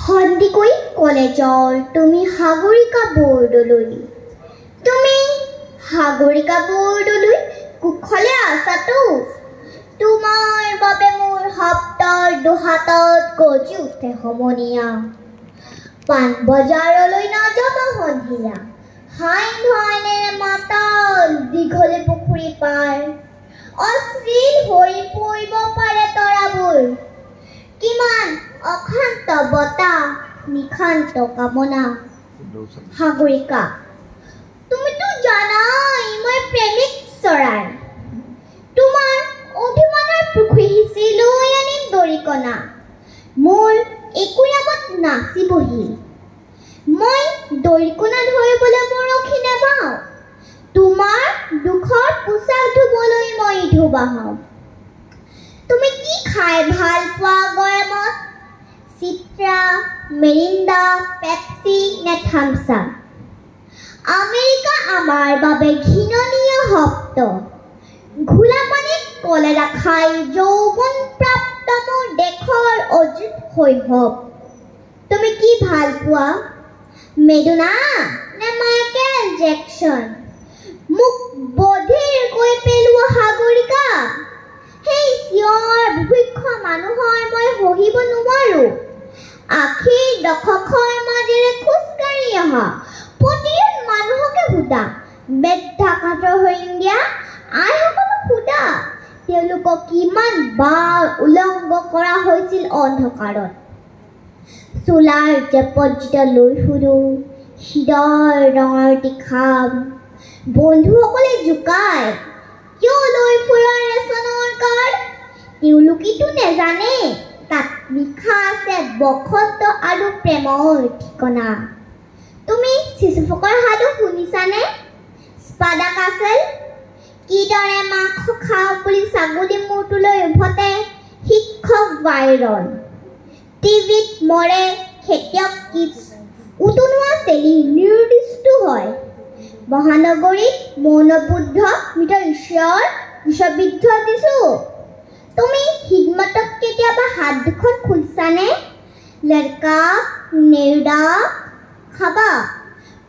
সন্দিকৈ কলেজৰ তুমি সাগৰিকা বৰদলৈ তুমি সাগৰিকা বৰদলৈ কুশলে আছাতো তোমাৰ বাবে মোৰ শব্দৰ দুহাতত গজি উঠে সমনীয়া পান বজাৰলৈ নাযাব সন্ধিয়া হাই ধৰণেৰে মাতাল দীঘলে পুখুৰী পাৰ অশ্লীল হৈ পৰিব পাৰে তৰাবোৰ কিমান অশান্ত বতাহ নিশান্ত কামনা সাগৰিকা তুমিতো জানাই মই প্ৰেমিক চৰাই তোমাৰ অভিমানৰ পুখুৰী সিঁচি লৈ আনিম দৰিকণা মোৰ একো আগত নাচিবহি মই দৰিকণা ধৰিবলৈ মৰখি নেপাওঁ তোমাৰ দুখৰ পোচাক ধুবলৈ মই ধুবাহম তুমি কি খাই ভাল পোৱা গৰমত চিত্ৰা মেৰিণ্ডা পেপচি নে থাম্পছ আপ আমেৰিকা আমাৰ বাবে ঘৃণনীয় শব্দ ঘোলা পানীত কলেৰা খাই যৌৱন প্ৰাপ্ত মোৰ দেশৰ অযুত শৈশৱ তুমি কি ভাল পোৱা মেডুনা নে মাইকেল জেকচন মোক বধিৰ কৈ পেলোৱা সাগৰিকা সেই চিঞৰ বিভক্ষ মানুহৰ মই সহিব নোৱাৰো আখিৰ দশকৰ মাজেৰে খোজকাঢ়ি অহা প্ৰতিজন মানুহকে সোধা বেদ্ধাঘাতৰ হৈ ইণ্ডিয়া আইসকলক সোধা তেওঁলোকক কিমান বাৰ উলংঘ কৰা হৈছিল অন্ধকাৰত চোলাৰ জেপত লৈ ফুৰো হৃদয়ৰ ৰঙৰ তীখাম বন্ধুসকলে জোকায় কিয় লৈ ফুৰা ৰেচনৰ কাৰ্ড তেওঁলোকেতো নেজানে তাত লিখা আছে বসন্ত আৰু প্ৰেমৰ ঠিকনা তুমি শিশুফকৰ সাধু শুনিছানে স্পাডা কাছেল কিদৰে মাংস খাওঁ বুলি ছাগলী মূৰটোলৈ উভতে শিক্ষক বাইৰন টিভিত মৰে খেতিয়ক কিডছ উতনোৱা চেলি নিৰ্দিষ্ট হয় মহানগৰীত মৌনবুদ্ধ মৃত ঈশ্বৰ বিশ্ববিদ্ধ দিছো তুমি হিদমতক কেতিয়াবা হাত দুখন খুলছানে লড়কা নেউডা খাবা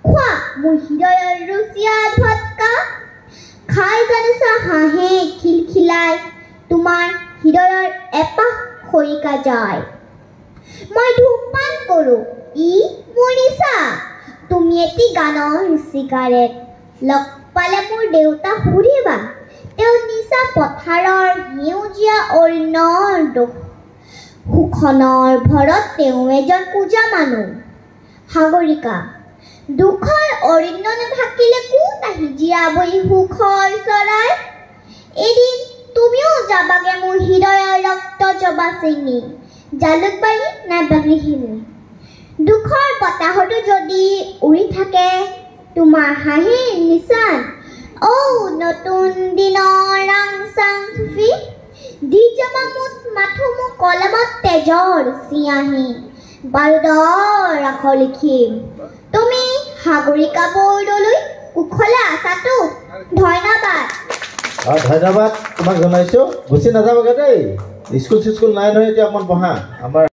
খোৱা মোৰ হৃদয়ৰ ৰুচিয়া ভটকা খাই জানোচা হাঁহে খিলখিলাই তোমাৰ হৃদয়ৰ এপাহ খৰিকা যায় মই ধূমপান কৰোঁ ই মোৰ নিচা তুমি এটি গানৰ চিগাৰেট লগ পালে মোৰ দেউতা সুধিবা তেওঁ নিচা পথাৰৰ সেউজীয়া অৰণ্যৰ সুখনৰ ভৰত তেওঁ এজন পূজা মানুহ সাগৰিকা দুখৰ অৰণ্য নাথাকিলে কোন আহি জীয়াবই সুখৰ চৰাই এদিন তুমিও যাবাগে মোৰ হৃদয়ৰ ৰক্ত জবা চিঙি জালুকবাৰী নাইবা গৃহিণী দুখৰ বতাহতো যদি উৰি থাকে তোমাৰ হাঁহিৰ নিচান নতুন দিনৰ ৰাং চাং চুফি দি যাবা মুঠ মাথো মোক কলমত তেজৰ চিয়াহী বাৰুদৰ আখৰ লিখিম তুমি সাগৰিকা বৰদলৈ কুশলে আছাতো ধন্যবাদ ধন্যবাদ তোমাক জনাইছো গুচি নাযাবগে দেই স্কুল চিস্কুল নাই নহয় এতিয়া অকণমান বহা আমাৰ